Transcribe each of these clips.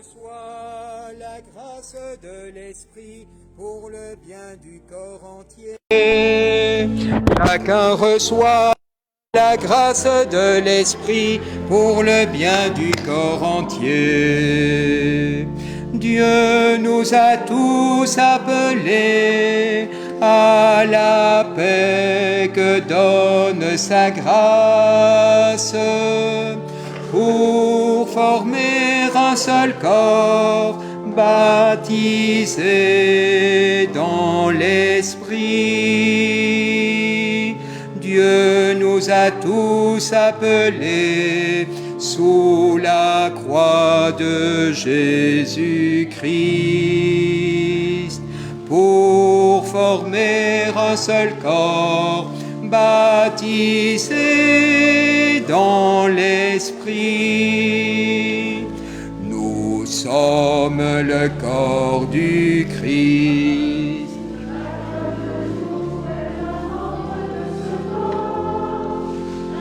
reçoit la grâce de l'Esprit pour le bien du corps entier. Chacun reçoit la grâce de l'Esprit pour le bien du corps entier. Dieu nous a tous appelés à la paix que donne sa grâce, pour former un seul corps, baptisé dans l'Esprit. Dieu nous a tous appelés sous la croix de Jésus-Christ, pour former un seul corps, baptisé dans l'Esprit. Nous sommes le corps du Christ.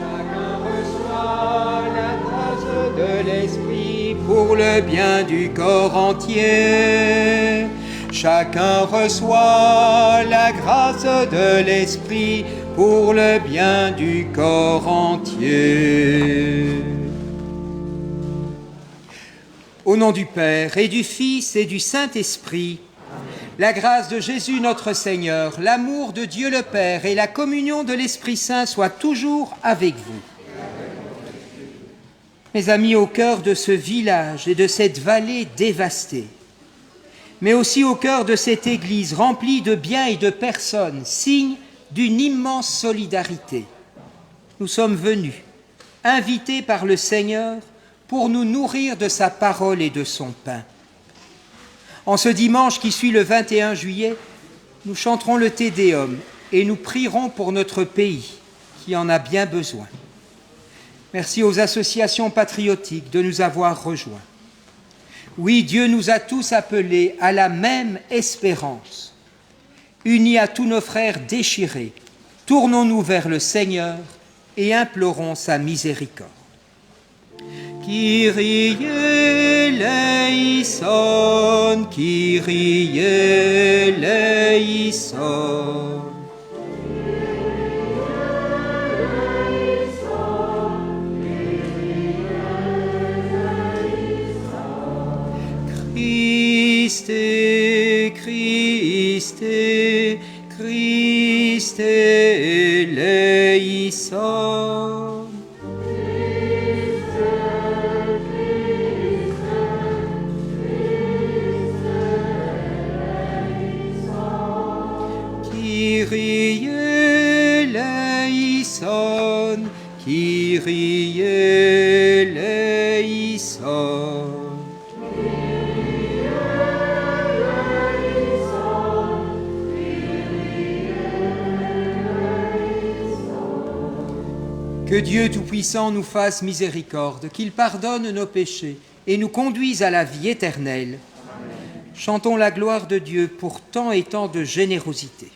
Chacun reçoit la grâce de l'Esprit pour le bien du corps entier. Chacun reçoit la grâce de l'Esprit pour le bien du corps entier. Au nom du Père et du Fils et du Saint-Esprit, la grâce de Jésus notre Seigneur, l'amour de Dieu le Père et la communion de l'Esprit Saint soient toujours avec vous. Mes amis, au cœur de ce village et de cette vallée dévastée, mais aussi au cœur de cette Église remplie de biens et de personnes, signe d'une immense solidarité, nous sommes venus, invités par le Seigneur, pour nous nourrir de sa parole et de son pain. En ce dimanche qui suit le 21 juillet, nous chanterons le Te Deum et nous prierons pour notre pays qui en a bien besoin. Merci aux associations patriotiques de nous avoir rejoints. Oui, Dieu nous a tous appelés à la même espérance. Unis à tous nos frères déchirés, tournons-nous vers le Seigneur et implorons sa miséricorde. Kyrie eleison, Kyrie eleison. Christe, Christe, Christe eleison. Kyrie eleison, Kyrie eleison. Que Dieu Tout-Puissant nous fasse miséricorde, qu'il pardonne nos péchés et nous conduise à la vie éternelle. Amen. Chantons la gloire de Dieu pour tant et tant de générosité.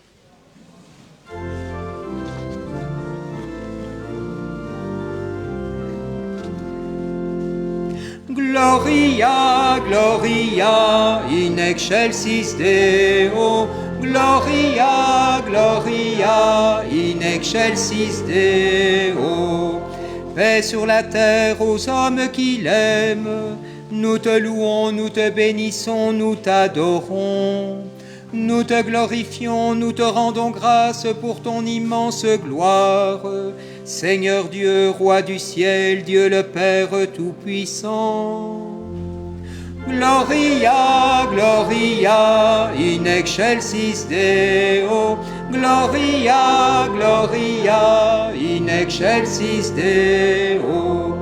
Gloria, Gloria, in excelsis Deo. Gloria, Gloria, in excelsis Deo. Paix sur la terre aux hommes qui l'aiment. Nous te louons, nous te bénissons, nous t'adorons. Nous te glorifions, nous te rendons grâce pour ton immense gloire. Seigneur Dieu, Roi du ciel, Dieu le Père Tout-Puissant. Gloria, Gloria, in excelsis Deo. Gloria, Gloria, in excelsis Deo.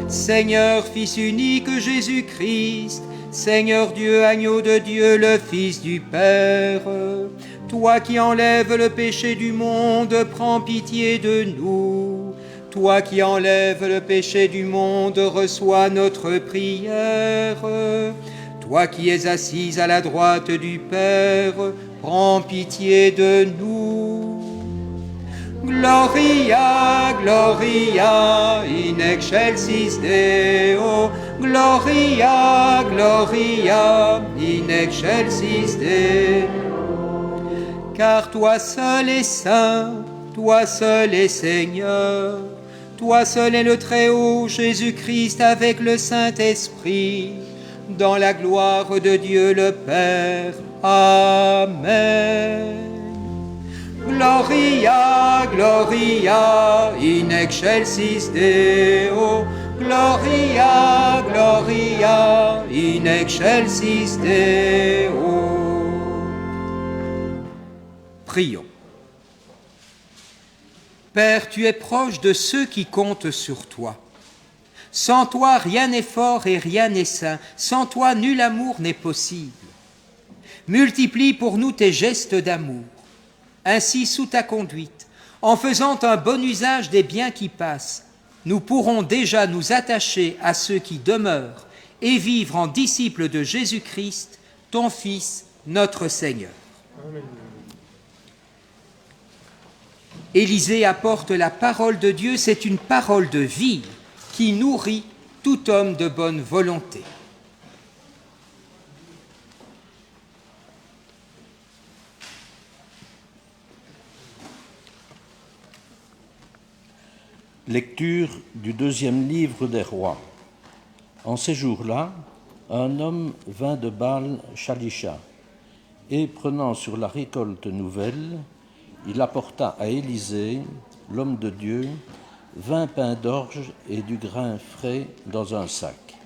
Seigneur, Fils unique Jésus-Christ, Seigneur Dieu, agneau de Dieu, le Fils du Père, toi qui enlèves le péché du monde, prends pitié de nous. Toi qui enlèves le péché du monde, reçois notre prière. Toi qui es assise à la droite du Père, prends pitié de nous. Gloria, Gloria, in excelsis Deo. Gloria, Gloria, in excelsis Deo. Car toi seul est saint, toi seul est Seigneur, toi seul est le Très-Haut, Jésus-Christ avec le Saint-Esprit, dans la gloire de Dieu le Père. Amen. Gloria, Gloria, in excelsis Deo. Gloria, Gloria, in excelsis Deo. Prions. Père, tu es proche de ceux qui comptent sur toi. Sans toi, rien n'est fort et rien n'est saint. Sans toi, nul amour n'est possible. Multiplie pour nous tes gestes d'amour. Ainsi, sous ta conduite, en faisant un bon usage des biens qui passent, nous pourrons déjà nous attacher à ceux qui demeurent et vivre en disciples de Jésus-Christ, ton Fils, notre Seigneur. Amen. Élisée apporte la parole de Dieu, c'est une parole de vie qui nourrit tout homme de bonne volonté. Lecture du deuxième livre des rois. En ces jours-là, un homme vint de Baal-Shalisha, et prenant sur la récolte nouvelle, il apporta à Élisée, l'homme de Dieu, 20 pains d'orge et du grain frais dans un sac.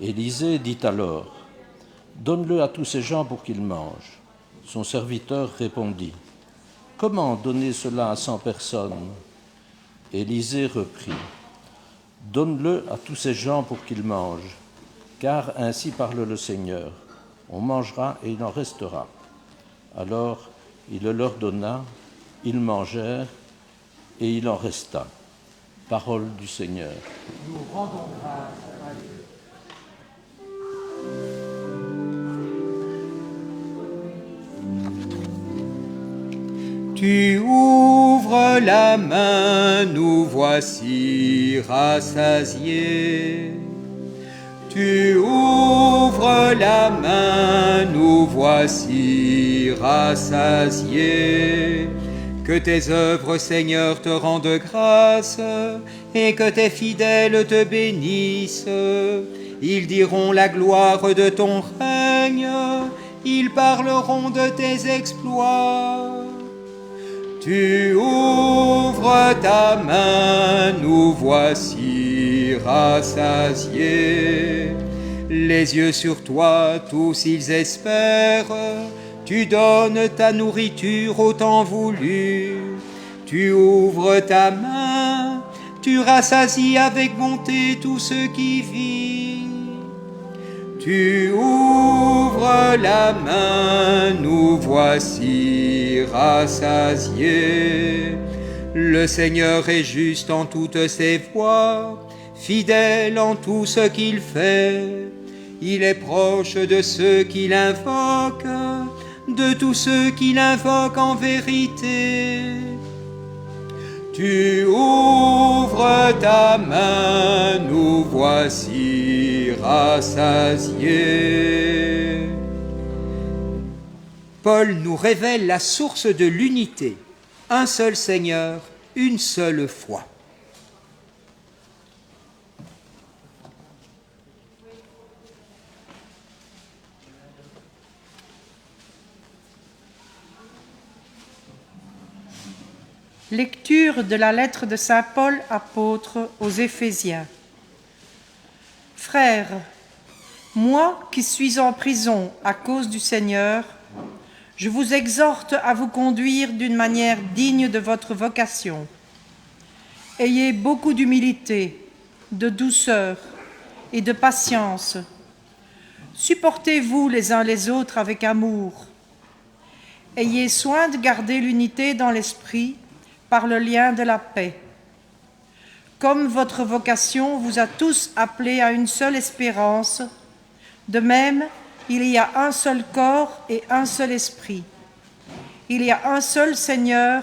Élisée dit alors, « Donne-le à tous ces gens pour qu'ils mangent. » Son serviteur répondit, « Comment donner cela à 100 personnes ?» Élisée reprit, « Donne-le à tous ces gens pour qu'ils mangent, car ainsi parle le Seigneur, on mangera et il en restera. » Alors il le leur donna, ils mangèrent et il en resta. Parole du Seigneur. Nous rendons grâce à Dieu. Tu ouvres la main, nous voici rassasiés. Tu ouvres la main, nous voici rassasiés. Que tes œuvres, Seigneur, te rendent grâce et que tes fidèles te bénissent. Ils diront la gloire de ton règne, ils parleront de tes exploits. Tu ouvres ta main, nous voici rassasiés. Les yeux sur toi, tous ils espèrent. Tu donnes ta nourriture au temps voulu. Tu ouvres ta main, tu rassasies avec bonté tous ceux qui vivent. Tu ouvres la main, nous voici rassasiés. Le Seigneur est juste en toutes ses voies, fidèle en tout ce qu'il fait. Il est proche de ceux qui l'invoquent, de tous ceux qui l'invoquent en vérité. Tu ouvres ta main, nous voici rassasiés. Paul nous révèle la source de l'unité, un seul Seigneur, une seule foi. Lecture de la lettre de saint Paul apôtre aux Éphésiens. Frères, moi qui suis en prison à cause du Seigneur, je vous exhorte à vous conduire d'une manière digne de votre vocation. Ayez beaucoup d'humilité, de douceur et de patience. Supportez-vous les uns les autres avec amour. Ayez soin de garder l'unité dans l'esprit par le lien de la paix. Comme votre vocation vous a tous appelés à une seule espérance, de même, il y a un seul corps et un seul esprit. Il y a un seul Seigneur,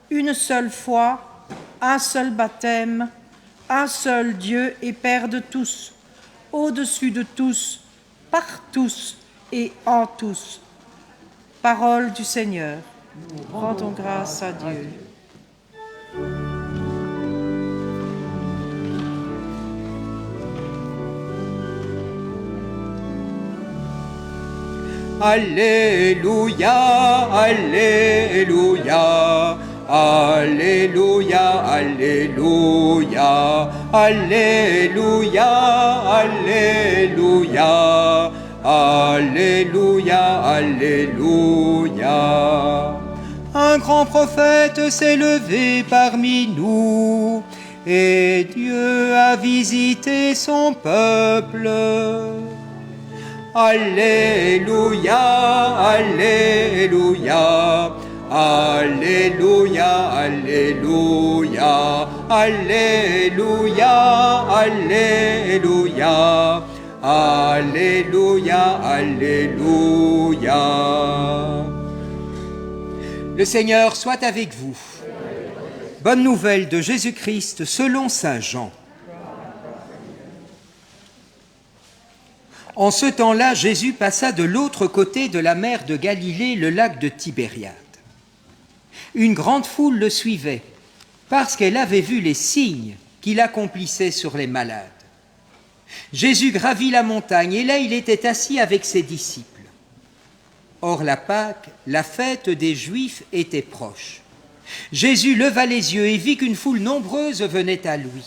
une seule foi, un seul baptême, un seul Dieu et Père de tous, au-dessus de tous, par tous et en tous. Parole du Seigneur. Rendons grâce à Dieu. Alléluia, Alléluia, Alléluia, Alléluia, Alléluia, Alléluia, Alléluia, Alléluia. Un grand prophète s'est levé parmi nous, et Dieu a visité son peuple. Alléluia, Alléluia, Alléluia, Alléluia, Alléluia, Alléluia, Alléluia, Alléluia. Le Seigneur soit avec vous. Bonne nouvelle de Jésus-Christ selon saint Jean. En ce temps-là, Jésus passa de l'autre côté de la mer de Galilée, le lac de Tibériade. Une grande foule le suivait, parce qu'elle avait vu les signes qu'il accomplissait sur les malades. Jésus gravit la montagne, et là il était assis avec ses disciples. Or la Pâque, la fête des Juifs, était proche. Jésus leva les yeux et vit qu'une foule nombreuse venait à lui.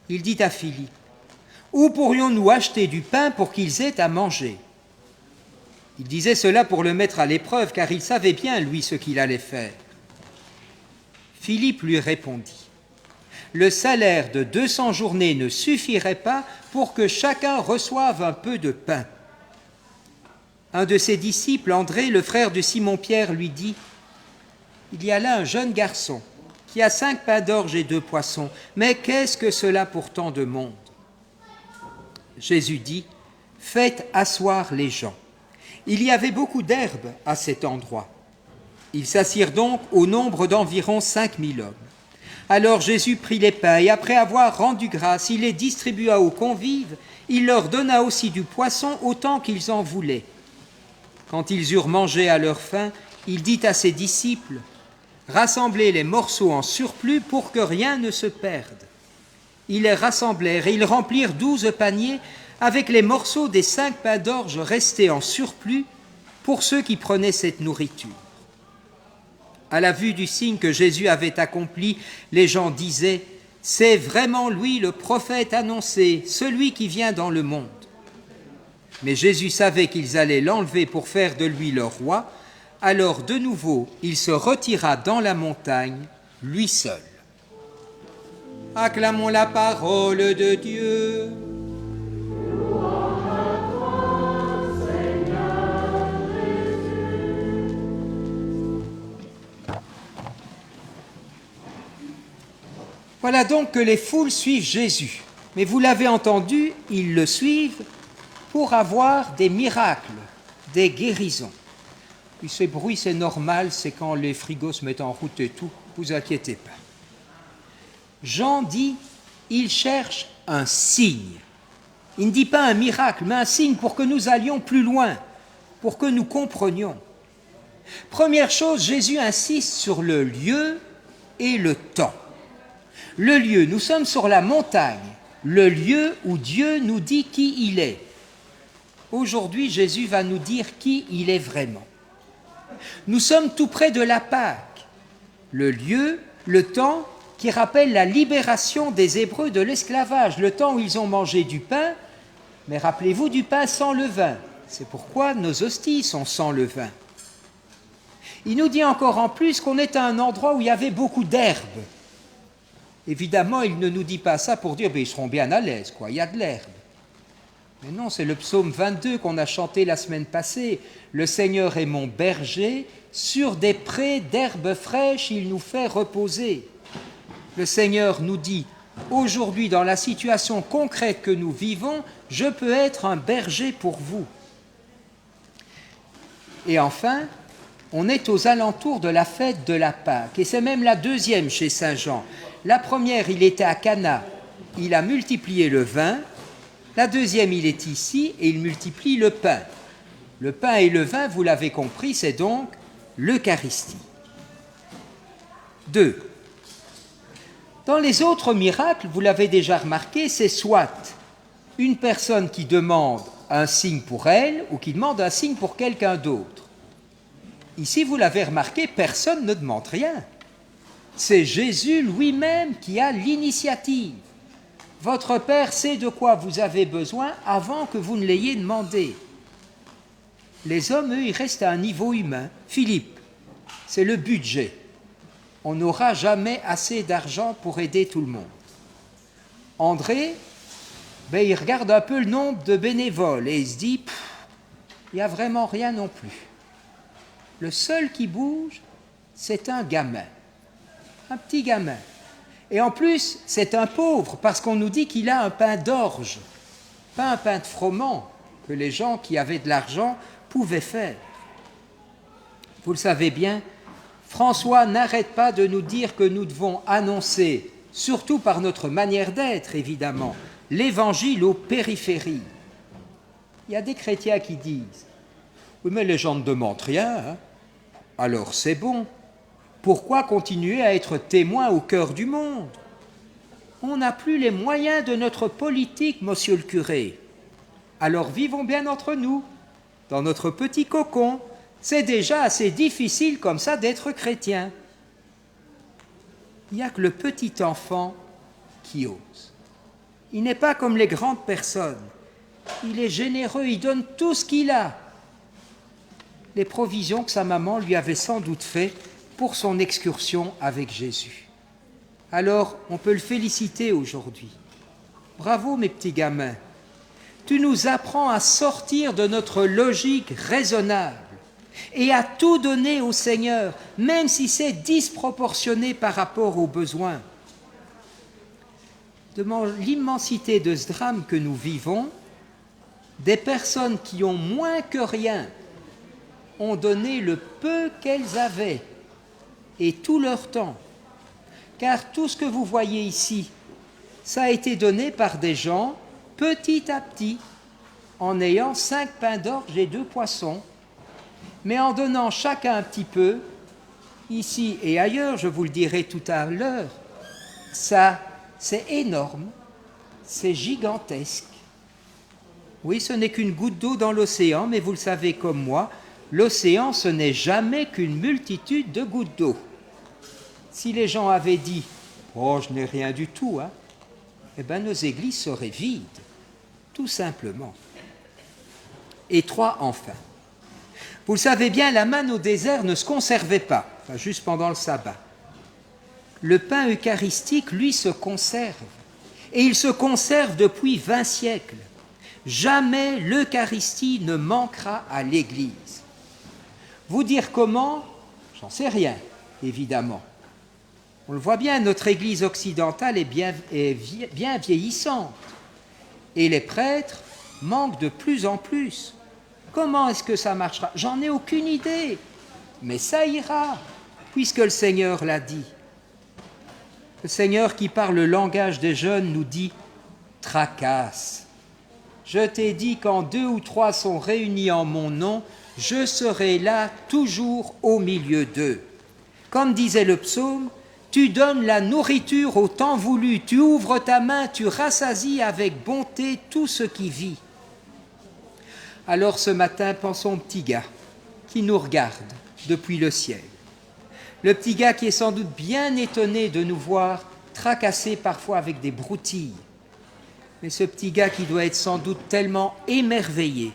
Il dit à Philippe, « Où pourrions-nous acheter du pain pour qu'ils aient à manger ?» Il disait cela pour le mettre à l'épreuve, car il savait bien, lui, ce qu'il allait faire. Philippe lui répondit, « Le salaire de 200 journées ne suffirait pas pour que chacun reçoive un peu de pain. » Un de ses disciples, André, le frère de Simon-Pierre, lui dit, « Il y a là un jeune garçon qui a 5 pains d'orge et 2 poissons, mais qu'est-ce que cela pour tant de monde ?» Jésus dit, « Faites asseoir les gens. » Il y avait beaucoup d'herbe à cet endroit. Ils s'assirent donc au nombre d'environ 5000 hommes. Alors Jésus prit les pains et après avoir rendu grâce, il les distribua aux convives. Il leur donna aussi du poisson autant qu'ils en voulaient. Quand ils eurent mangé à leur faim, il dit à ses disciples, « Rassemblez les morceaux en surplus pour que rien ne se perde. » Ils les rassemblèrent et ils remplirent 12 paniers avec les morceaux des 5 pains d'orge restés en surplus pour ceux qui prenaient cette nourriture. À la vue du signe que Jésus avait accompli, les gens disaient « C'est vraiment lui le prophète annoncé, celui qui vient dans le monde. » Mais Jésus savait qu'ils allaient l'enlever pour faire de lui leur roi, alors de nouveau il se retira dans la montagne, lui seul. Acclamons la parole de Dieu. Voilà donc que les foules suivent Jésus. Mais vous l'avez entendu, ils le suivent pour avoir des miracles, des guérisons. Et ces bruits, c'est normal, c'est quand les frigos se mettent en route et tout, ne vous inquiétez pas. Jean dit, il cherche un signe. Il ne dit pas un miracle, mais un signe pour que nous allions plus loin, pour que nous comprenions. Première chose, Jésus insiste sur le lieu et le temps. Le lieu, nous sommes sur la montagne, le lieu où Dieu nous dit qui il est. Aujourd'hui, Jésus va nous dire qui il est vraiment. Nous sommes tout près de la Pâque, le lieu, le temps qui rappelle la libération des Hébreux de l'esclavage, le temps où ils ont mangé du pain, mais rappelez-vous du pain sans levain. C'est pourquoi nos hosties sont sans levain. Il nous dit encore en plus qu'on est à un endroit où il y avait beaucoup d'herbe. Évidemment, il ne nous dit pas ça pour dire ils seront bien à l'aise, quoi. Il y a de l'herbe. Mais non, c'est le psaume 22 qu'on a chanté la semaine passée. Le Seigneur est mon berger, sur des prés d'herbes fraîches, il nous fait reposer. Le Seigneur nous dit, aujourd'hui, dans la situation concrète que nous vivons, je peux être un berger pour vous. Et enfin, on est aux alentours de la fête de la Pâque, et c'est même la deuxième chez saint Jean. La première, il était à Cana, il a multiplié le vin, La deuxième, il est ici et il multiplie le pain. Le pain et le vin, vous l'avez compris, c'est donc l'Eucharistie. 2. Dans les autres miracles, vous l'avez déjà remarqué, c'est soit une personne qui demande un signe pour elle ou qui demande un signe pour quelqu'un d'autre. Ici, vous l'avez remarqué, personne ne demande rien. C'est Jésus lui-même qui a l'initiative. Votre Père sait de quoi vous avez besoin avant que vous ne l'ayez demandé. Les hommes, eux, ils restent à un niveau humain. Philippe, c'est le budget. On n'aura jamais assez d'argent pour aider tout le monde. André, il regarde un peu le nombre de bénévoles et il se dit, il n'y a vraiment rien non plus. Le seul qui bouge, c'est un gamin, un petit gamin. Et en plus, c'est un pauvre, parce qu'on nous dit qu'il a un pain d'orge, pas un pain de froment que les gens qui avaient de l'argent pouvaient faire. Vous le savez bien, François n'arrête pas de nous dire que nous devons annoncer, surtout par notre manière d'être évidemment, l'évangile aux périphéries. Il y a des chrétiens qui disent « Oui, mais les gens ne demandent rien, hein. Alors c'est bon. Pourquoi continuer à être témoin au cœur du monde? On n'a plus les moyens de notre politique, monsieur le curé. Alors vivons bien entre nous, dans notre petit cocon. C'est déjà assez difficile comme ça d'être chrétien. » Il n'y a que le petit enfant qui ose. Il n'est pas comme les grandes personnes. Il est généreux, il donne tout ce qu'il a. Les provisions que sa maman lui avait sans doute faites pour son excursion avec Jésus. Alors, on peut le féliciter aujourd'hui. Bravo, mes petits gamins. Tu nous apprends à sortir de notre logique raisonnable et à tout donner au Seigneur, même si c'est disproportionné par rapport aux besoins. Devant l'immensité de ce drame que nous vivons, des personnes qui ont moins que rien ont donné le peu qu'elles avaient et tout leur temps. Car tout ce que vous voyez ici, ça a été donné par des gens petit à petit, en ayant 5 pains d'orge et 2 poissons, mais en donnant chacun un petit peu, ici et ailleurs, je vous le dirai tout à l'heure, ça, c'est énorme, c'est gigantesque. Oui, ce n'est qu'une goutte d'eau dans l'océan, mais vous le savez comme moi, l'océan, ce n'est jamais qu'une multitude de gouttes d'eau. Si les gens avaient dit « Oh, je n'ai rien du tout hein », eh bien, nos églises seraient vides, tout simplement. Et 3, enfin. Vous le savez bien, la manne au désert ne se conservait pas, enfin, juste pendant le sabbat. Le pain eucharistique, lui, se conserve. Et il se conserve depuis 20 siècles. Jamais l'Eucharistie ne manquera à l'Église. Vous dire comment? J'en sais rien, évidemment. On le voit bien, notre Église occidentale est bien vieillissante. Et les prêtres manquent de plus en plus. Comment est-ce que ça marchera? J'en ai aucune idée. Mais ça ira, puisque le Seigneur l'a dit. Le Seigneur qui parle le langage des jeunes nous dit « tracasse ». Je t'ai dit quand 2 ou 3 sont réunis en mon nom, je serai là toujours au milieu d'eux. Comme disait le psaume, tu donnes la nourriture au temps voulu, tu ouvres ta main, tu rassasies avec bonté tout ce qui vit. Alors ce matin, pensons au petit gars qui nous regarde depuis le ciel. Le petit gars qui est sans doute bien étonné de nous voir tracassés parfois avec des broutilles. Mais ce petit gars qui doit être sans doute tellement émerveillé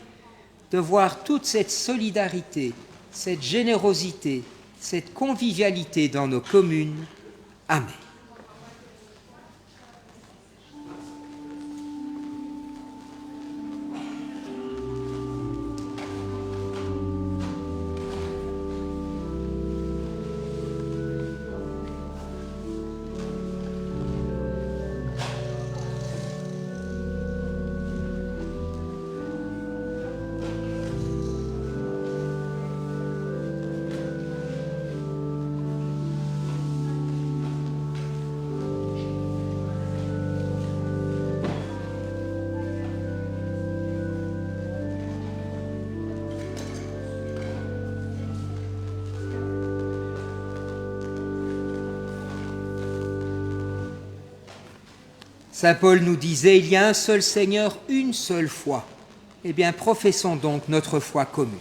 de voir toute cette solidarité, cette générosité, cette convivialité dans nos communes. Amen. Saint Paul nous disait, il y a un seul Seigneur, une seule foi. Eh bien, professons donc notre foi commune.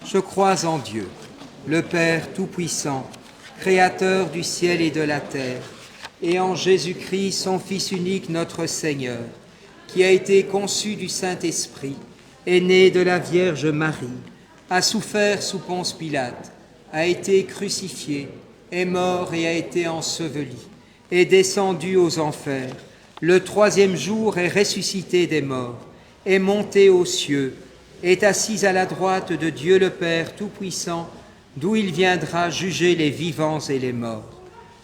Je crois en Dieu, le Père Tout-Puissant, Créateur du ciel et de la terre, et en Jésus-Christ, son Fils unique, notre Seigneur, qui a été conçu du Saint-Esprit, est né de la Vierge Marie, a souffert sous Ponce Pilate, a été crucifié, est mort et a été enseveli, est descendu aux enfers, le troisième jour est ressuscité des morts, est monté aux cieux, est assis à la droite de Dieu le Père Tout-Puissant, d'où il viendra juger les vivants et les morts.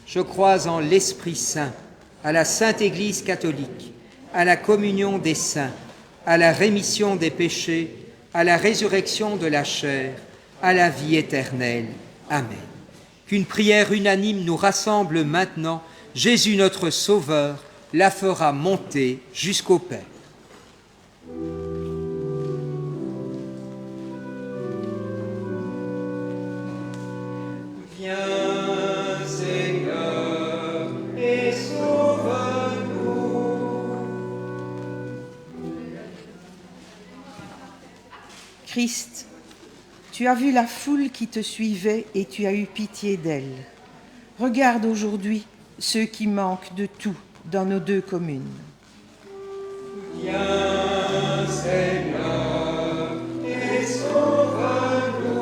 Je crois en l'Esprit Saint, à la Sainte Église catholique, à la communion des saints, à la rémission des péchés, à la résurrection de la chair, à la vie éternelle. Amen. Qu'une prière unanime nous rassemble maintenant. Jésus notre Sauveur la fera monter jusqu'au Père. Viens, Seigneur, et sauve-nous. Christ, tu as vu la foule qui te suivait et tu as eu pitié d'elle. Regarde aujourd'hui ceux qui manquent de tout dans nos 2 communes. Viens, Seigneur, et sauve-nous.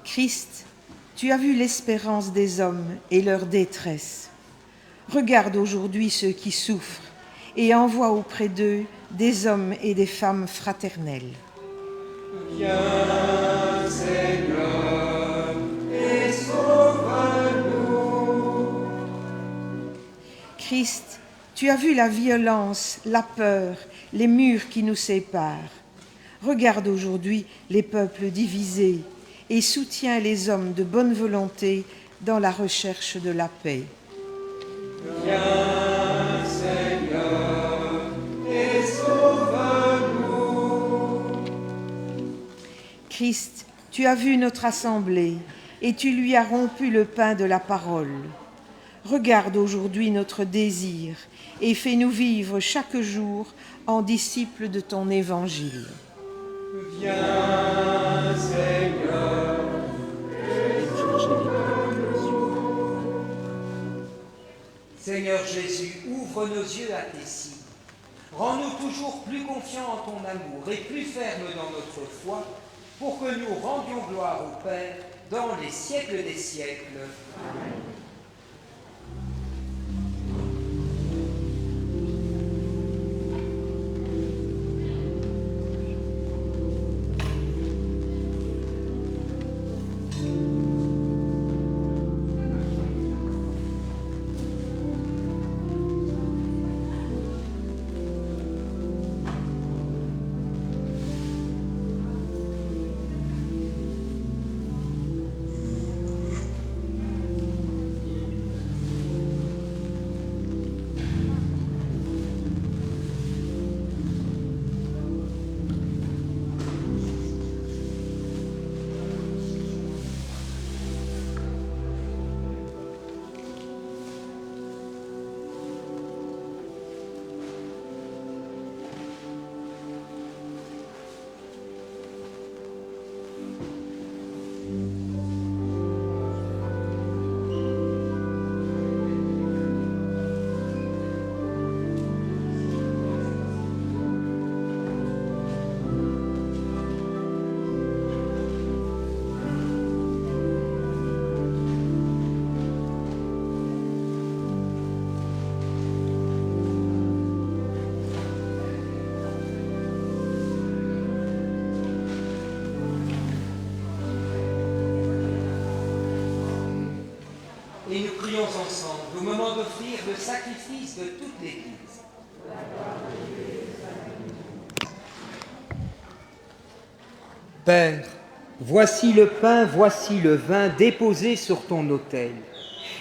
Christ, tu as vu l'espérance des hommes et leur détresse. Regarde aujourd'hui ceux qui souffrent et envoie auprès d'eux des hommes et des femmes fraternels. Viens, Seigneur, et sauve-nous. Christ, tu as vu la violence, la peur, les murs qui nous séparent. Regarde aujourd'hui les peuples divisés et soutiens les hommes de bonne volonté dans la recherche de la paix. Viens, Seigneur, et sauve-nous. Christ, tu as vu notre assemblée et tu lui as rompu le pain de la parole. Regarde aujourd'hui notre désir et fais-nous vivre chaque jour en disciples de ton évangile. Viens, Seigneur. Seigneur Jésus, ouvre nos yeux à tes signes. Rends-nous toujours plus confiants en ton amour et plus fermes dans notre foi, pour que nous rendions gloire au Père dans les siècles des siècles. Amen. Et nous prions ensemble au moment d'offrir le sacrifice de toute l'Église. Père, voici le pain, voici le vin déposés sur ton autel.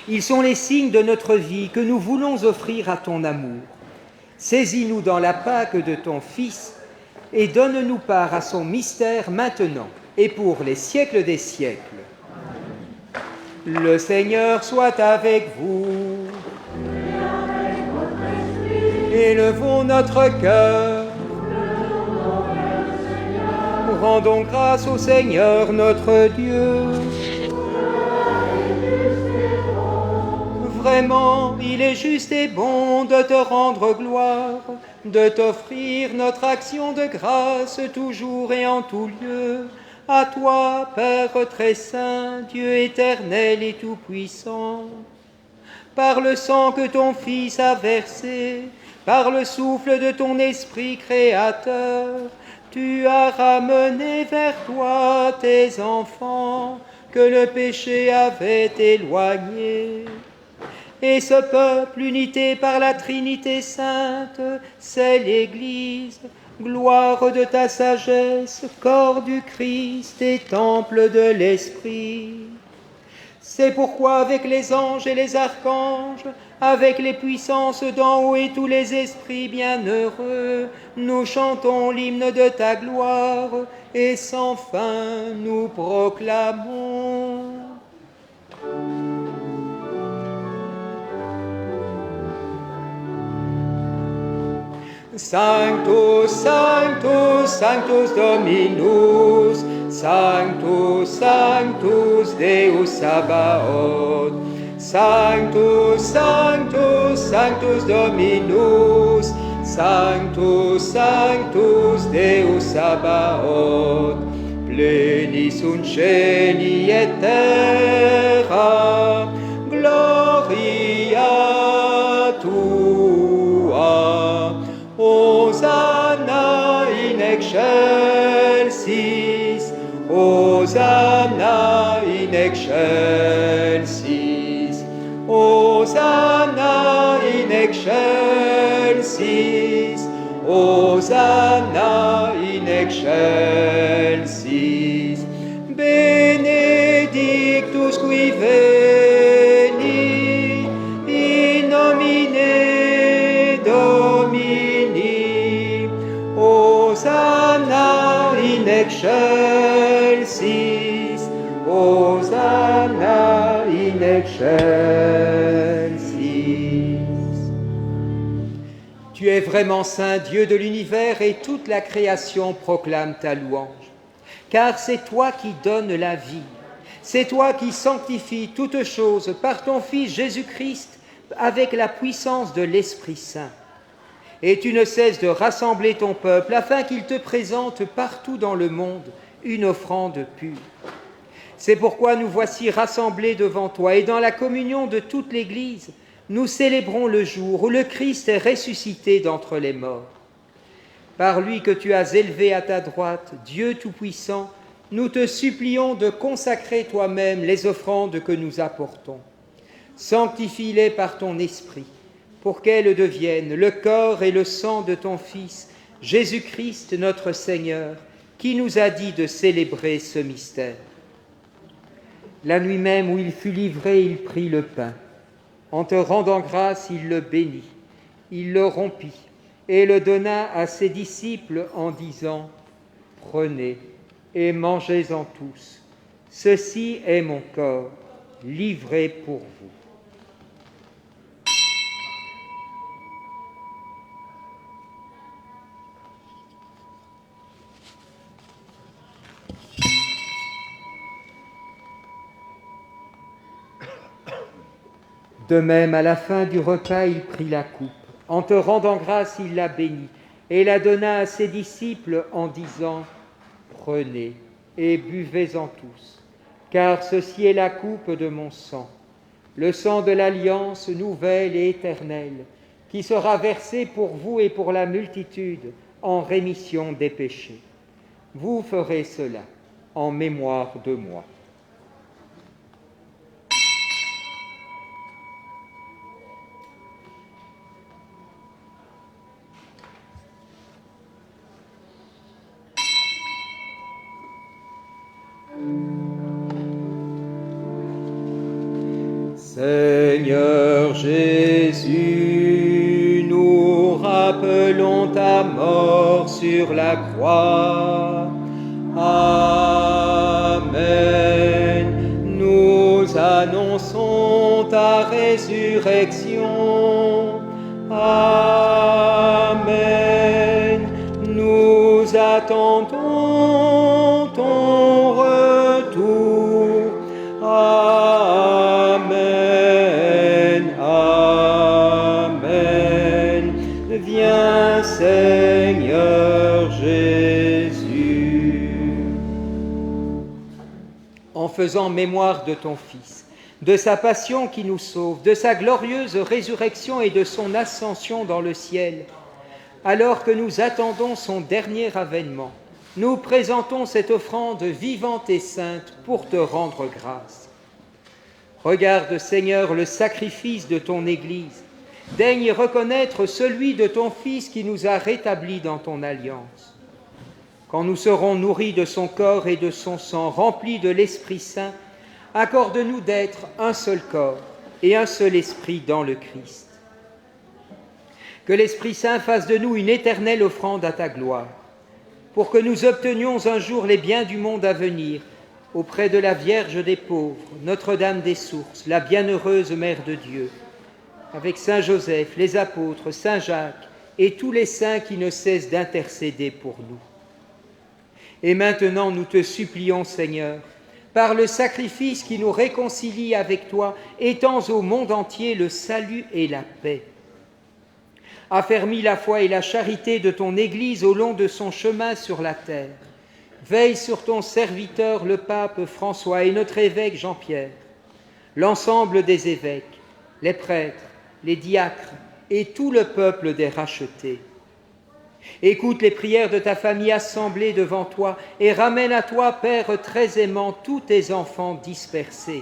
Ils sont les signes de notre vie que nous voulons offrir à ton amour. Saisis-nous dans la Pâque de ton Fils et donne-nous part à son mystère maintenant et pour les siècles des siècles. Le Seigneur soit avec vous. Élevons notre cœur. Rendons grâce au Seigneur notre Dieu. Vraiment, il est juste et bon de te rendre gloire, de t'offrir notre action de grâce toujours et en tout lieu. À toi, Père très saint, Dieu éternel et tout-puissant, par le sang que ton Fils a versé, par le souffle de ton Esprit créateur, tu as ramené vers toi tes enfants que le péché avait éloignés. Et ce peuple, unité par la Trinité sainte, c'est l'Église, gloire de ta sagesse, corps du Christ et temple de l'Esprit. C'est pourquoi avec les anges et les archanges, avec les puissances d'en haut et tous les esprits bienheureux, nous chantons l'hymne de ta gloire et sans fin nous proclamons. Sanctus, Sanctus, Sanctus Dominus, Sanctus, Sanctus Deus Sabaoth. Sanctus, Sanctus, Sanctus Dominus, Sanctus, Sanctus Deus Sabaoth. Pleni sunt cieli et terra, gloria tua. Hosanna in excelsis, Hosanna in excelsis, Hosanna in excelsis, Hosanna in excelsis. Benedictus qui veni in nomine Domini, Hosanna in excelsis, Hosanna in excelsis. Tu es vraiment saint, Dieu de l'univers, et toute la création proclame ta louange. Car c'est toi qui donnes la vie, c'est toi qui sanctifies toutes choses par ton Fils Jésus-Christ avec la puissance de l'Esprit Saint. Et tu ne cesses de rassembler ton peuple afin qu'il te présente partout dans le monde une offrande pure. C'est pourquoi nous voici rassemblés devant toi et dans la communion de toute l'Église, nous célébrons le jour où le Christ est ressuscité d'entre les morts. Par lui que tu as élevé à ta droite, Dieu Tout-Puissant, nous te supplions de consacrer toi-même les offrandes que nous apportons. Sanctifie-les par ton Esprit, pour qu'elles deviennent le corps et le sang de ton Fils, Jésus-Christ notre Seigneur, qui nous a dit de célébrer ce mystère. La nuit même où il fut livré, il prit le pain. En te rendant grâce, il le bénit, il le rompit et le donna à ses disciples en disant « Prenez et mangez-en tous, ceci est mon corps, livré pour vous. » De même, à la fin du repas, il prit la coupe. En te rendant grâce, il la bénit et la donna à ses disciples en disant « Prenez et buvez-en tous, car ceci est la coupe de mon sang, le sang de l'alliance nouvelle et éternelle, qui sera versé pour vous et pour la multitude en rémission des péchés. Vous ferez cela en mémoire de moi. » Seigneur Jésus, nous rappelons ta mort sur la croix. Amen. Nous annonçons ta résurrection. Amen. Nous attendons ton retour. Amen. Amen. Viens, Seigneur Jésus. En faisant mémoire de ton Fils, de sa passion qui nous sauve, de sa glorieuse résurrection et de son ascension dans le ciel, alors que nous attendons son dernier avènement, nous présentons cette offrande vivante et sainte pour te rendre grâce. Regarde, Seigneur, le sacrifice de ton Église. Daigne reconnaître celui de ton Fils qui nous a rétablis dans ton alliance. Quand nous serons nourris de son corps et de son sang, remplis de l'Esprit Saint, accorde-nous d'être un seul corps et un seul esprit dans le Christ. Que l'Esprit Saint fasse de nous une éternelle offrande à ta gloire, pour que nous obtenions un jour les biens du monde à venir, auprès de la Vierge des pauvres, Notre-Dame des Sources, la bienheureuse Mère de Dieu, avec Saint Joseph, les apôtres, Saint Jacques et tous les saints qui ne cessent d'intercéder pour nous. Et maintenant, nous te supplions, Seigneur, par le sacrifice qui nous réconcilie avec toi, étends au monde entier le salut et la paix. Affermis la foi et la charité de ton Église au long de son chemin sur la terre. Veille sur ton serviteur, le pape François, et notre évêque Jean-Pierre, l'ensemble des évêques, les prêtres, les diacres et tout le peuple des rachetés. Écoute les prières de ta famille assemblée devant toi et ramène à toi, Père très aimant, tous tes enfants dispersés.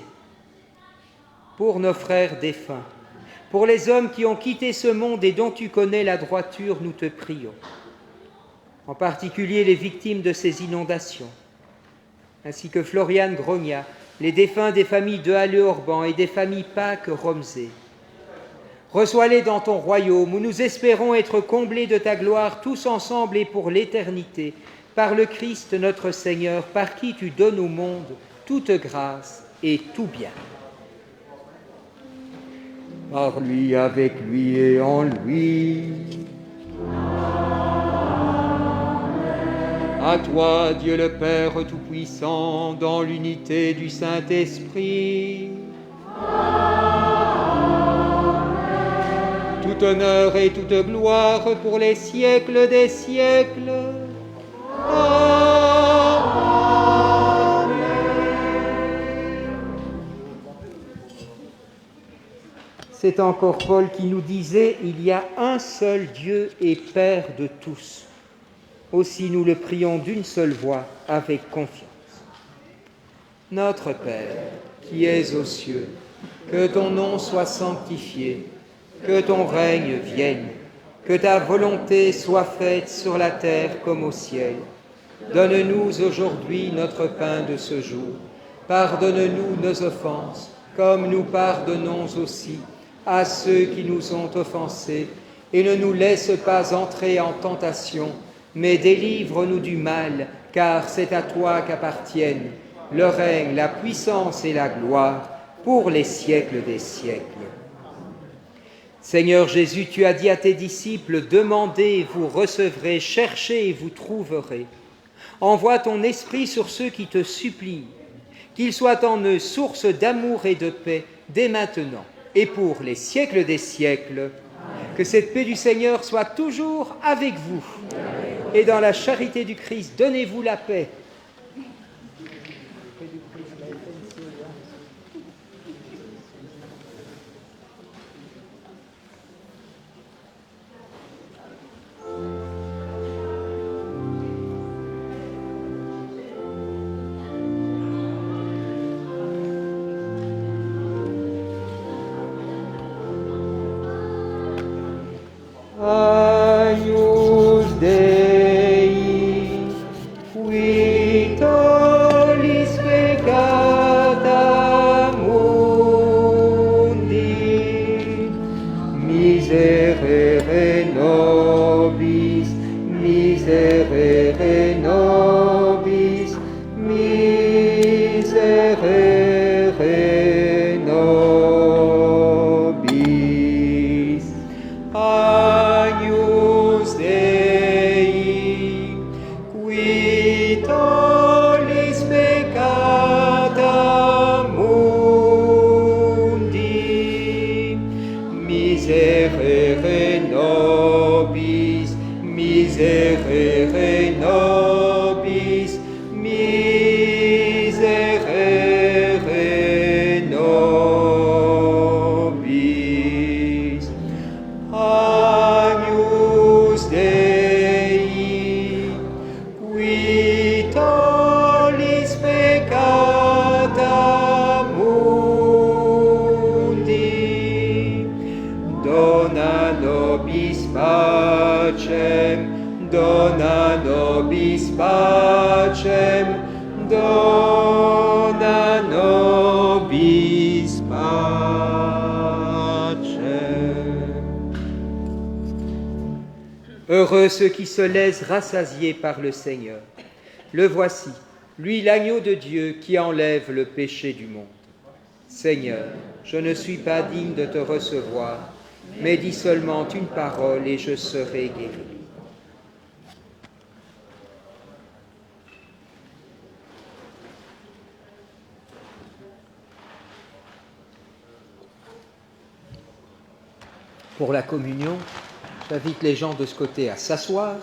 Pour nos frères défunts, pour les hommes qui ont quitté ce monde et dont tu connais la droiture, nous te prions. En particulier les victimes de ces inondations, ainsi que Floriane Grogna, les défunts des familles de Halle-Orban et des familles Pâques-Romsey. Reçois-les dans ton royaume, où nous espérons être comblés de ta gloire, tous ensemble et pour l'éternité, par le Christ notre Seigneur, par qui tu donnes au monde toute grâce et tout bien. Par lui, avec lui et en lui. À toi, Dieu le Père Tout-Puissant, dans l'unité du Saint-Esprit. Tout honneur et toute gloire pour les siècles des siècles. Amen. C'est encore Paul qui nous disait « Il y a un seul Dieu et Père de tous ». Aussi nous le prions d'une seule voix avec confiance. Notre Père, qui es aux cieux, que ton nom soit sanctifié, que ton règne vienne, que ta volonté soit faite sur la terre comme au ciel. Donne-nous aujourd'hui notre pain de ce jour. Pardonne-nous nos offenses, comme nous pardonnons aussi à ceux qui nous ont offensés, et ne nous laisse pas entrer en tentation, mais délivre-nous du mal, car c'est à toi qu'appartiennent le règne, la puissance et la gloire pour les siècles des siècles. Seigneur Jésus, tu as dit à tes disciples, « Demandez et vous recevrez, cherchez et vous trouverez. » Envoie ton esprit sur ceux qui te supplient, qu'il soit en eux source d'amour et de paix dès maintenant et pour les siècles des siècles. Que cette paix du Seigneur soit toujours avec vous. Et dans la charité du Christ, donnez-vous la paix. Agnus Dei, qui nobis pacem. Heureux ceux qui se laissent rassasier par le Seigneur. Le voici, lui l'agneau de Dieu qui enlève le péché du monde. Seigneur, je ne suis pas digne de te recevoir, mais dis seulement une parole et je serai guéri. Pour la communion, j'invite les gens de ce côté à s'asseoir.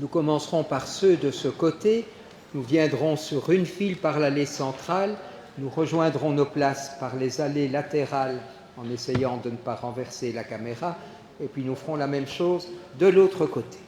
Nous commencerons par ceux de ce côté. Nous viendrons sur une file par l'allée centrale. Nous rejoindrons nos places par les allées latérales en essayant de ne pas renverser la caméra. Et puis nous ferons la même chose de l'autre côté.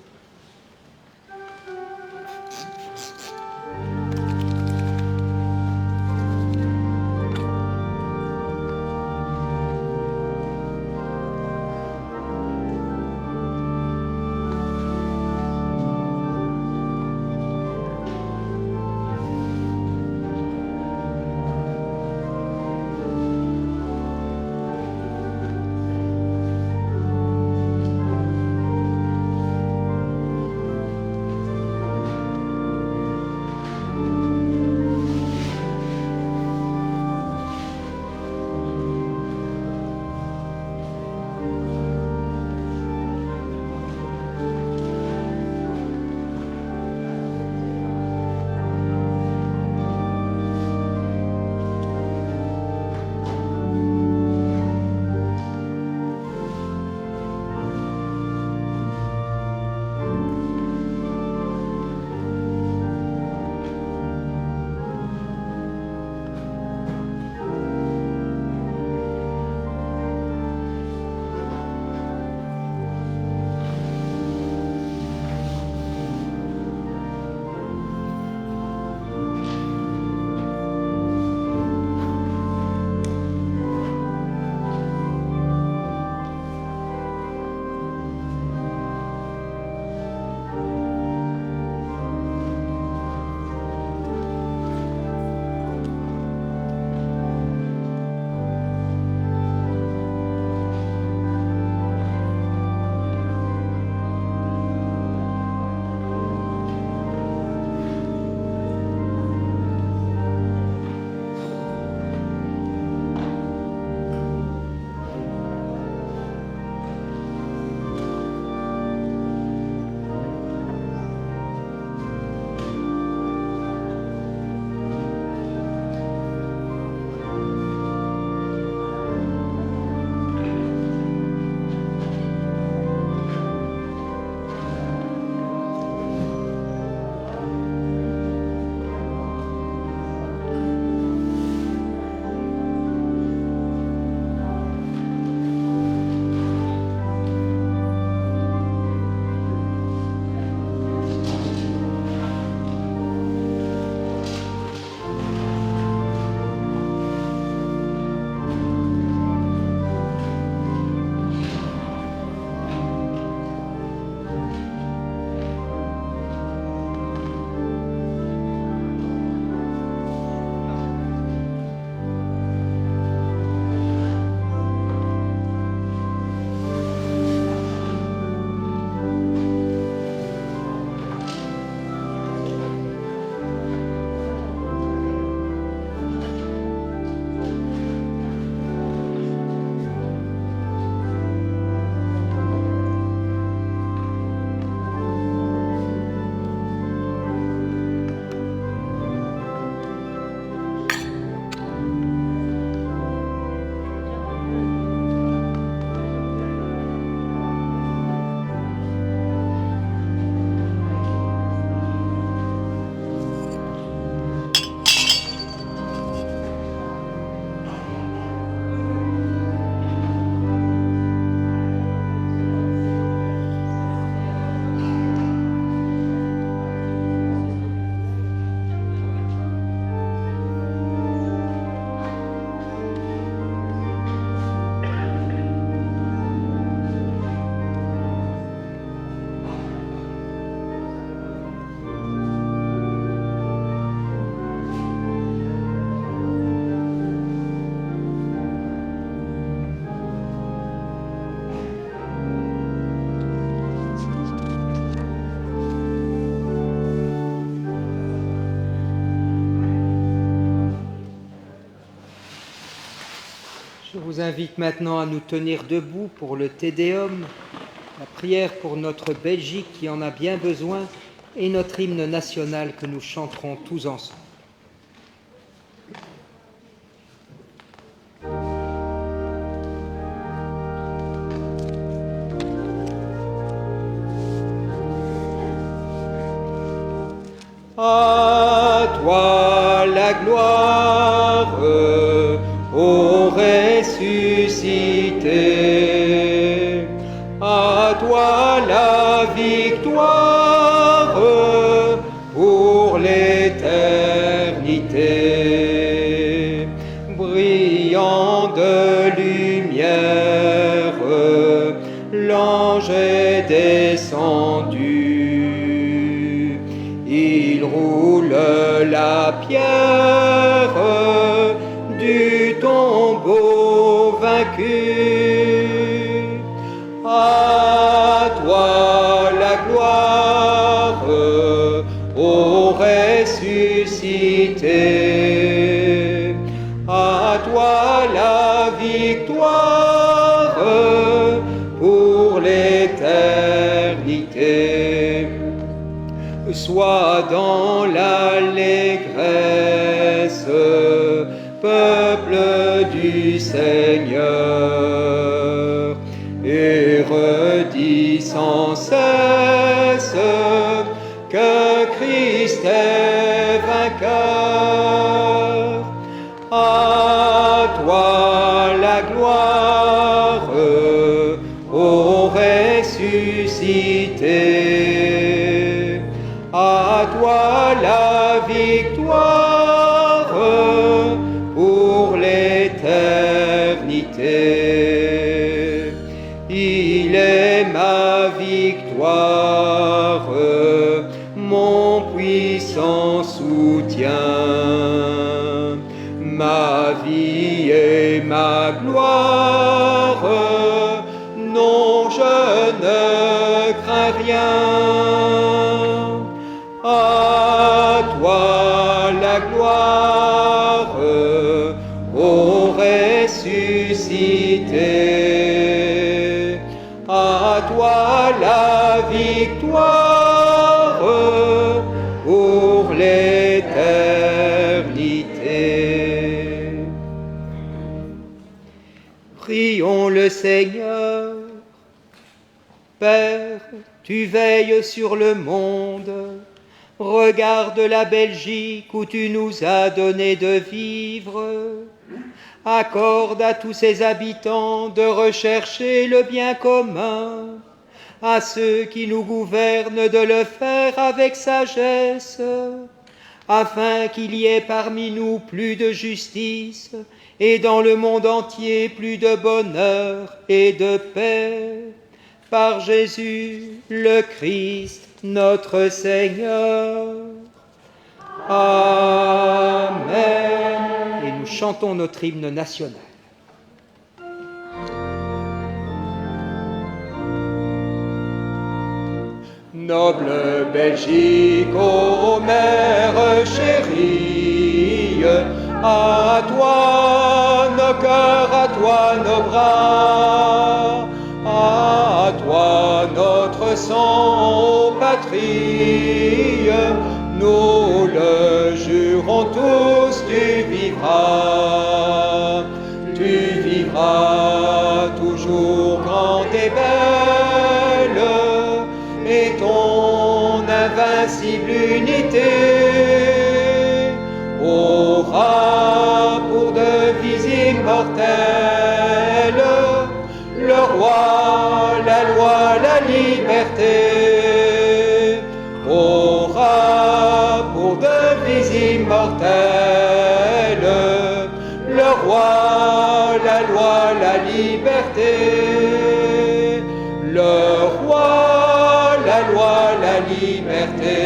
Je vous invite maintenant à nous tenir debout pour le Te Deum, la prière pour notre Belgique qui en a bien besoin et notre hymne national que nous chanterons tous ensemble. À toi la gloire, ô ressuscité, à toi la victoire pour l'éternité. Brillant de lumière, l'ange est descendu. Il roule la pierre du tombeau vaincu. À toi la gloire, ô ressuscité. À toi la victoire pour l'éternité. Sois dans l'allégresse, peuple du Seigneur, et redis sans cesse que Christ est vainqueur. À toi la gloire, ô ressuscité. À toi la victoire pour l'éternité. Il est ma victoire, mon puissant soutien, ma vie et ma gloire. Non, je ne crains rien. À toi la gloire, ô ressuscité. À toi la victoire pour l'éternité. Prions le Seigneur. Père, tu veilles sur le monde. Regarde la Belgique où tu nous as donné de vivre. Accorde à tous ses habitants de rechercher le bien commun, à ceux qui nous gouvernent de le faire avec sagesse, afin qu'il y ait parmi nous plus de justice et dans le monde entier plus de bonheur et de paix. Par Jésus le Christ, notre Seigneur. Amen. Et nous chantons notre hymne national. Noble Belgique, ô mère chérie, à toi nos cœurs, à toi nos bras, à toi notre sang, ô patrie, nous le jurons tous, tu vivras toujours grande et belle, et ton invincible unité aura pour devise immortelle le roi, la loi, la liberté. Aura pour devise immortelle le roi, la loi, la liberté. Le roi, la loi, la liberté.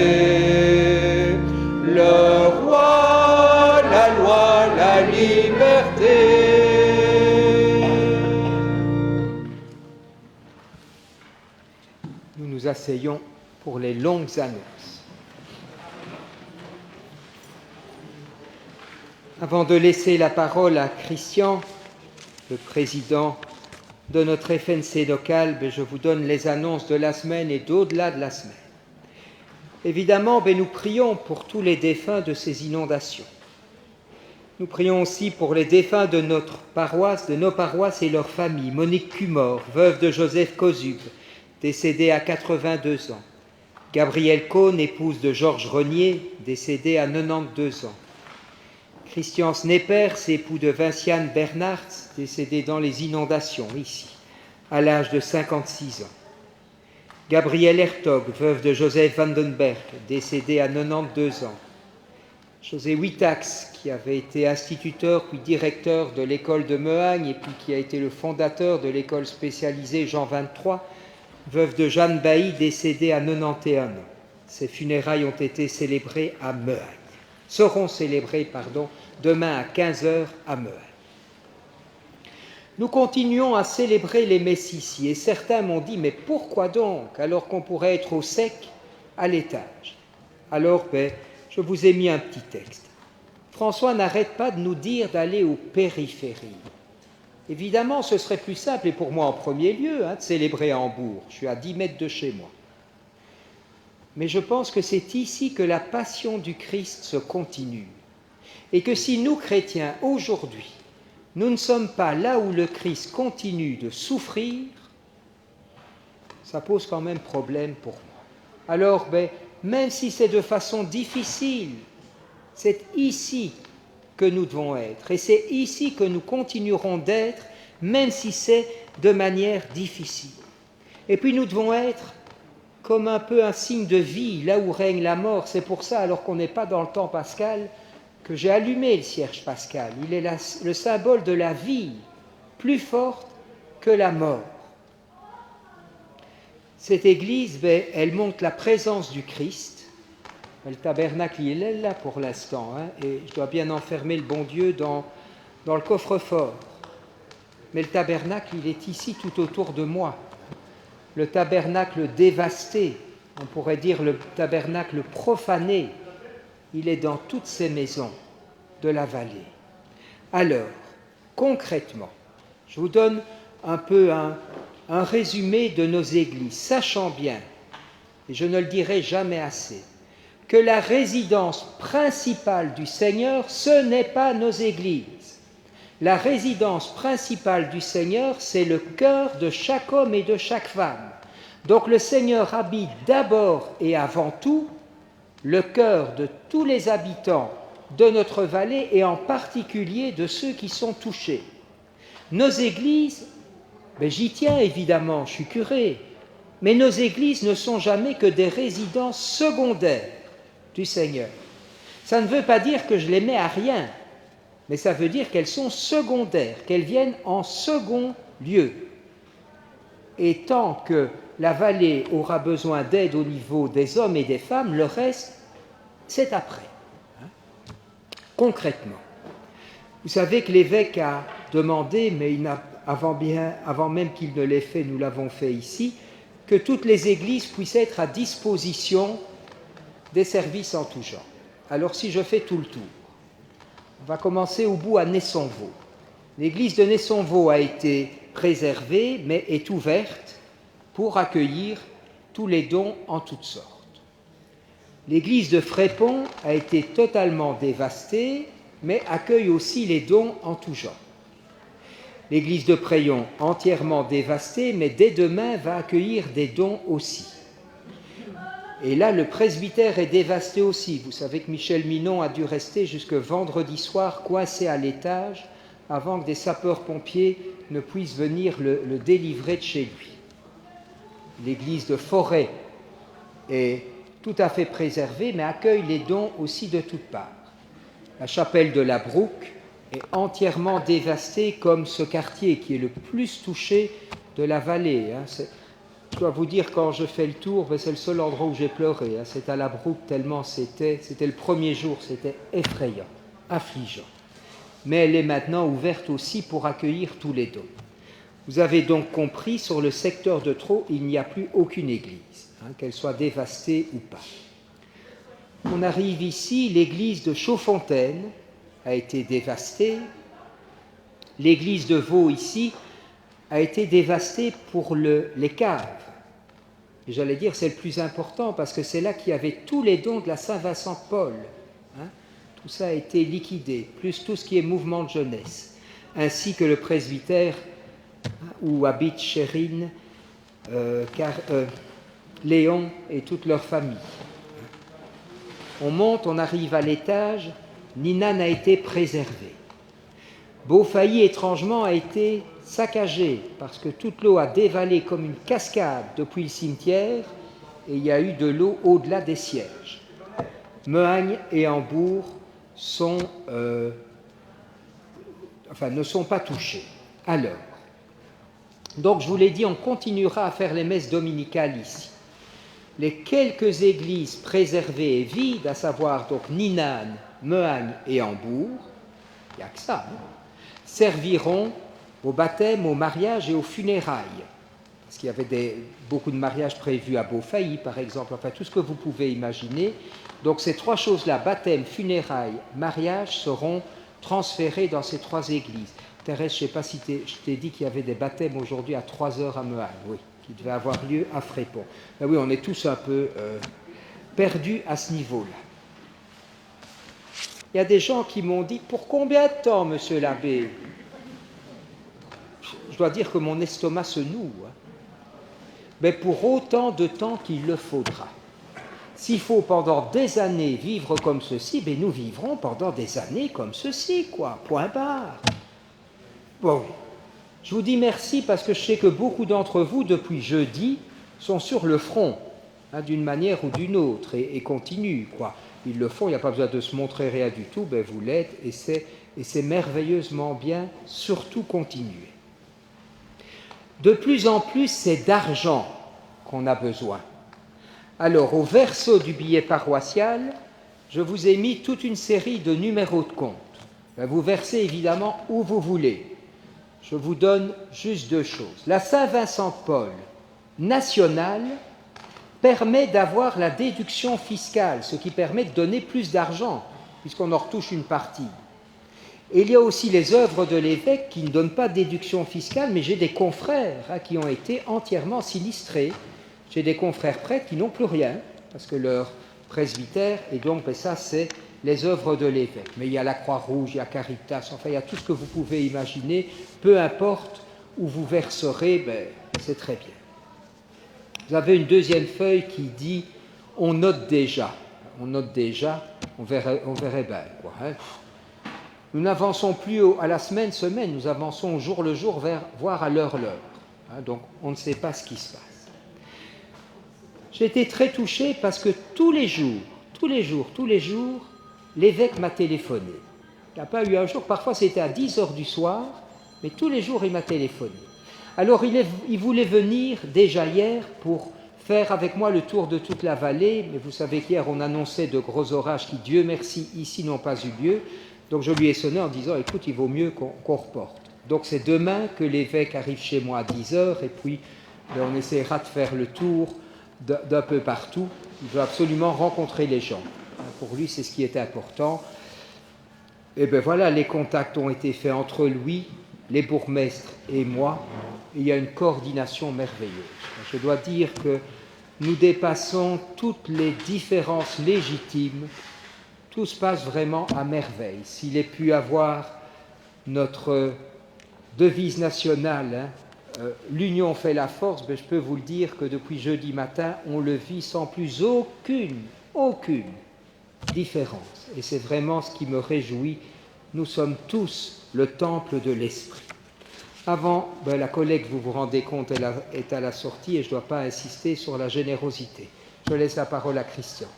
Le roi, la loi, la liberté. Nous nous asseyons pour les longues annonces. Avant de laisser la parole à Christian, le président de notre FNC local, je vous donne les annonces de la semaine et d'au-delà de la semaine. Évidemment, nous prions pour tous les défunts de ces inondations. Nous prions aussi pour les défunts de notre paroisse, de nos paroisses et leurs familles. Monique Cumor, veuve de Joseph Cosub, décédée à 82 ans. Gabrielle Cohn, épouse de Georges Renier, décédée à 92 ans. Christian Snepers, époux de Vinciane Bernhardt, décédé dans les inondations, ici, à l'âge de 56 ans. Gabrielle Hertog, veuve de Joseph Vandenberg, décédé à 92 ans. José Witax, qui avait été instituteur puis directeur de l'école de Mehagne et puis qui a été le fondateur de l'école spécialisée Jean XXIII, veuve de Jeanne Bailly, décédée à 91 ans. Ses funérailles ont été célébrées à Mehagne. Seront célébrées, demain à 15h à Mehagne. Nous continuons à célébrer les messes ici, et certains m'ont dit « Mais pourquoi donc, alors qu'on pourrait être au sec, à l'étage ?» Alors, je vous ai mis un petit texte. François n'arrête pas de nous dire d'aller aux périphéries. Évidemment, ce serait plus simple, et pour moi en premier lieu, de célébrer à Hambourg. Je suis à 10 mètres de chez moi. Mais je pense que c'est ici que la passion du Christ se continue. Et que si nous, chrétiens, aujourd'hui, nous ne sommes pas là où le Christ continue de souffrir, ça pose quand même problème pour moi. Alors, même si c'est de façon difficile, c'est ici que nous devons être. Et c'est ici que nous continuerons d'être, même si c'est de manière difficile. Et puis nous devons être comme un peu un signe de vie, là où règne la mort. C'est pour ça, alors qu'on n'est pas dans le temps pascal, que j'ai allumé le cierge pascal. Il est le symbole de la vie, plus forte que la mort. Cette église, elle montre la présence du Christ. Le tabernacle, il est là pour l'instant, et je dois bien enfermer le bon Dieu dans le coffre-fort. Mais le tabernacle, il est ici tout autour de moi. Le tabernacle dévasté, on pourrait dire le tabernacle profané, il est dans toutes ces maisons de la vallée. Alors, concrètement, je vous donne un peu un résumé de nos églises, sachant bien, et je ne le dirai jamais assez, que la résidence principale du Seigneur, ce n'est pas nos églises. La résidence principale du Seigneur, c'est le cœur de chaque homme et de chaque femme. Donc le Seigneur habite d'abord et avant tout le cœur de tous les habitants de notre vallée et en particulier de ceux qui sont touchés. Nos églises, j'y tiens évidemment, je suis curé, mais nos églises ne sont jamais que des résidences secondaires du Seigneur. Ça ne veut pas dire que je les mets à rien, mais ça veut dire qu'elles sont secondaires, qu'elles viennent en second lieu. Et tant que la vallée aura besoin d'aide au niveau des hommes et des femmes, le reste, c'est après. Concrètement, vous savez que l'évêque a demandé, mais avant même qu'il ne l'ait fait, nous l'avons fait ici, que toutes les églises puissent être à disposition des services en tout genre. Alors si je fais tout le tour, on va commencer au bout à Nessonvaux. L'église de Nessonvaux a été préservée, mais est ouverte pour accueillir tous les dons en toutes sortes. L'église de Frépont a été totalement dévastée, mais accueille aussi les dons en tout genre. L'église de Préyon, entièrement dévastée, mais dès demain va accueillir des dons aussi. Et là, le presbytère est dévasté aussi. Vous savez que Michel Minon a dû rester jusque vendredi soir coincé à l'étage avant que des sapeurs-pompiers ne puissent venir le délivrer de chez lui. L'église de Forêt est tout à fait préservée, mais accueille les dons aussi de toutes parts. La chapelle de la Brouque est entièrement dévastée, comme ce quartier qui est le plus touché de la vallée. Je dois vous dire, quand je fais le tour, c'est le seul endroit où j'ai pleuré. C'est à la Brouque, tellement c'était le premier jour, c'était effrayant, affligeant. Mais elle est maintenant ouverte aussi pour accueillir tous les dons. Vous avez donc compris, sur le secteur de Thau, il n'y a plus aucune église, qu'elle soit dévastée ou pas. On arrive ici, l'église de Chaudfontaine a été dévastée, l'église de Vaux ici a été dévastée pour les caves. Et j'allais dire c'est le plus important parce que c'est là qu'il y avait tous les dons de la Saint-Vincent-Paul. Hein. Tout ça a été liquidé, plus tout ce qui est mouvement de jeunesse, ainsi que le presbytère où habitent Chérine, Léon et toute leur famille. On monte, on arrive à l'étage, Ninan a été préservée. Beaufailly, étrangement, a été saccagé parce que toute l'eau a dévalé comme une cascade depuis le cimetière et il y a eu de l'eau au-delà des sièges. Mehagne et Hambourg ne sont pas touchés. Alors, donc je vous l'ai dit, on continuera à faire les messes dominicales ici. Les quelques églises préservées et vides, à savoir donc Ninan, Mehagne et Hambourg, il n'y a que ça, serviront au baptême, au mariage et aux funérailles. Parce qu'il y avait beaucoup de mariages prévus à Beaufailly, par exemple, enfin tout ce que vous pouvez imaginer. Donc ces trois choses-là, baptême, funérailles, mariage, seront transférées dans ces trois églises. Thérèse, je ne sais pas si je t'ai dit qu'il y avait des baptêmes aujourd'hui à 3h à Mehagne, oui, qui devaient avoir lieu à Frépont. Ben oui, on est tous un peu perdus à ce niveau-là. Il y a des gens qui m'ont dit, pour combien de temps, monsieur l'abbé? Je dois dire que mon estomac se noue. Hein. Mais pour autant de temps qu'il le faudra. S'il faut pendant des années vivre comme ceci, ben nous vivrons pendant des années comme ceci, quoi. Point barre. Bon, je vous dis merci parce que je sais que beaucoup d'entre vous, depuis jeudi, sont sur le front, hein, d'une manière ou d'une autre, et continuent, quoi. Ils le font, il n'y a pas besoin de se montrer rien du tout, ben vous l'êtes, et c'est merveilleusement bien, surtout continuer. De plus en plus, c'est d'argent qu'on a besoin. Alors, au verso du billet paroissial, je vous ai mis toute une série de numéros de compte. Ben, vous versez évidemment où vous voulez. Je vous donne juste deux choses. La Saint-Vincent-Paul nationale permet d'avoir la déduction fiscale, ce qui permet de donner plus d'argent, puisqu'on en retouche une partie. Et il y a aussi les œuvres de l'évêque qui ne donnent pas de déduction fiscale, mais j'ai des confrères qui ont été entièrement sinistrés. J'ai des confrères prêtres qui n'ont plus rien, parce que leur presbytère, et donc ça c'est les œuvres de l'évêque. Mais il y a la Croix-Rouge, il y a Caritas, enfin il y a tout ce que vous pouvez imaginer, peu importe où vous verserez, ben, c'est très bien. Vous avez une deuxième feuille qui dit « on note déjà ». On note déjà, on verrait bien, quoi. Hein. Nous n'avançons plus à la semaine, nous avançons au jour le jour, voire à l'heure. Hein, donc on ne sait pas ce qui se passe. J'ai été très touché parce que tous les jours, l'évêque m'a téléphoné. Il n'y a pas eu un jour, parfois c'était à 10h du soir, mais tous les jours il m'a téléphoné. Alors il voulait venir déjà hier pour faire avec moi le tour de toute la vallée, mais vous savez qu'hier on annonçait de gros orages qui, Dieu merci, ici n'ont pas eu lieu. Donc je lui ai sonné en disant, écoute, il vaut mieux qu'on reporte. Donc c'est demain que l'évêque arrive chez moi à 10h, et puis on essaiera de faire le tour d'un peu partout. Il veut absolument rencontrer les gens. Pour lui, c'est ce qui est important. Et bien voilà, les contacts ont été faits entre lui, les bourgmestres et moi. Et il y a une coordination merveilleuse. Je dois dire que nous dépassons toutes les différences légitimes. Tout se passe vraiment à merveille. S'il ait pu avoir notre devise nationale, l'union fait la force, ben je peux vous le dire que depuis jeudi matin, on le vit sans plus aucune différence. Et c'est vraiment ce qui me réjouit. Nous sommes tous le temple de l'Esprit. Avant, la collecte, vous vous rendez compte, elle est à la sortie et je ne dois pas insister sur la générosité. Je laisse la parole à Christian.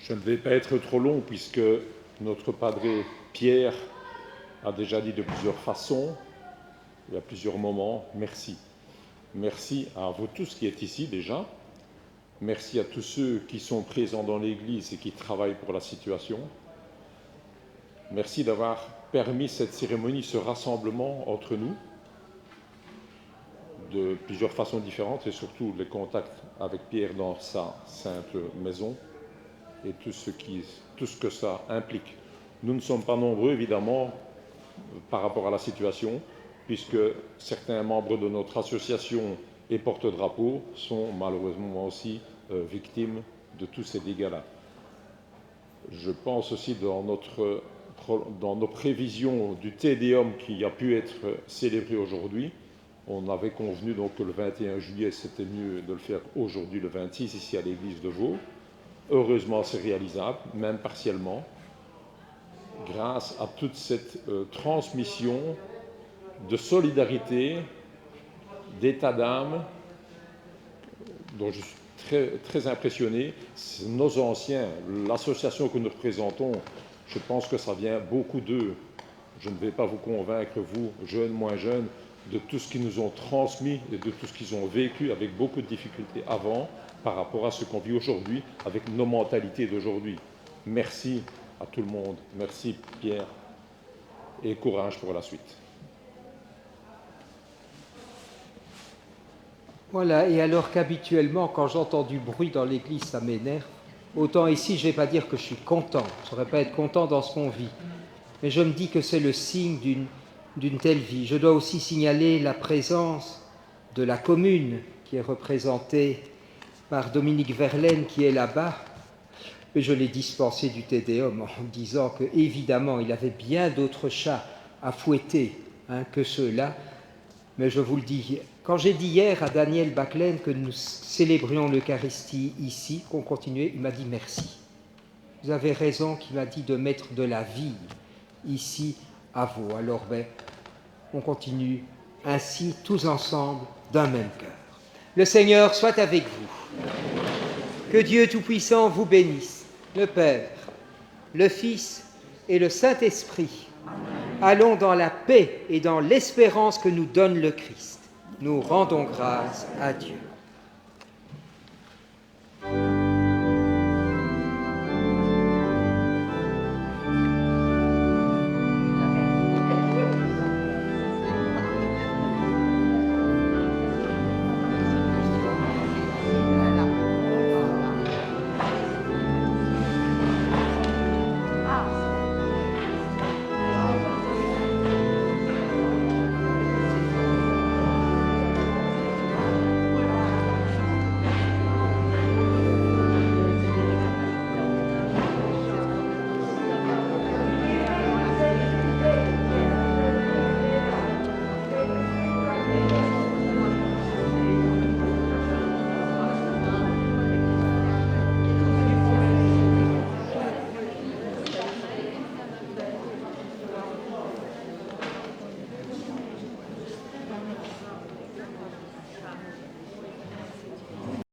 Je ne vais pas être trop long puisque notre Padre Pierre a déjà dit de plusieurs façons, il y a plusieurs moments, merci. Merci à vous tous qui êtes ici déjà. Merci à tous ceux qui sont présents dans l'Église et qui travaillent pour la situation. Merci d'avoir permis cette cérémonie, ce rassemblement entre nous. de plusieurs façons différentes et surtout les contacts avec Pierre dans sa sainte maison et tout ce que ça implique. Nous ne sommes pas nombreux, évidemment, par rapport à la situation, puisque certains membres de notre association et porte-drapeaux sont malheureusement aussi victimes de tous ces dégâts-là. Je pense aussi dans nos prévisions du Te Deum qui a pu être célébré aujourd'hui, on avait convenu donc que le 21 juillet, c'était mieux de le faire aujourd'hui, le 26, ici à l'église de Vaud. Heureusement, c'est réalisable, même partiellement, grâce à toute cette transmission de solidarité, d'état d'âme, dont je suis très, très impressionné. Nos anciens, l'association que nous représentons, je pense que ça vient beaucoup d'eux. Je ne vais pas vous convaincre, vous, jeunes, moins jeunes, de tout ce qu'ils nous ont transmis et de tout ce qu'ils ont vécu avec beaucoup de difficultés avant par rapport à ce qu'on vit aujourd'hui avec nos mentalités d'aujourd'hui. Merci à tout le monde. Merci Pierre et courage pour la suite. Voilà, et alors qu'habituellement, quand j'entends du bruit dans l'église, ça m'énerve, autant ici, je ne vais pas dire que je suis content, je ne saurais pas être content dans ce qu'on vit, mais je me dis que c'est le signe d'une telle vie. Je dois aussi signaler la présence de la commune qui est représentée par Dominique Verlaine qui est là-bas. Et je l'ai dispensé du Te Deum en disant qu'évidemment, il avait bien d'autres chats à fouetter que ceux-là. Mais je vous le dis, quand j'ai dit hier à Daniel Baclaine que nous célébrions l'Eucharistie ici, qu'on continuait, il m'a dit merci. Vous avez raison, qu'il m'a dit de mettre de la vie ici à Vaud. Alors, on continue ainsi, tous ensemble, d'un même cœur. Le Seigneur soit avec vous. Que Dieu Tout-Puissant vous bénisse, le Père, le Fils et le Saint-Esprit. Allons dans la paix et dans l'espérance que nous donne le Christ. Nous rendons grâce à Dieu.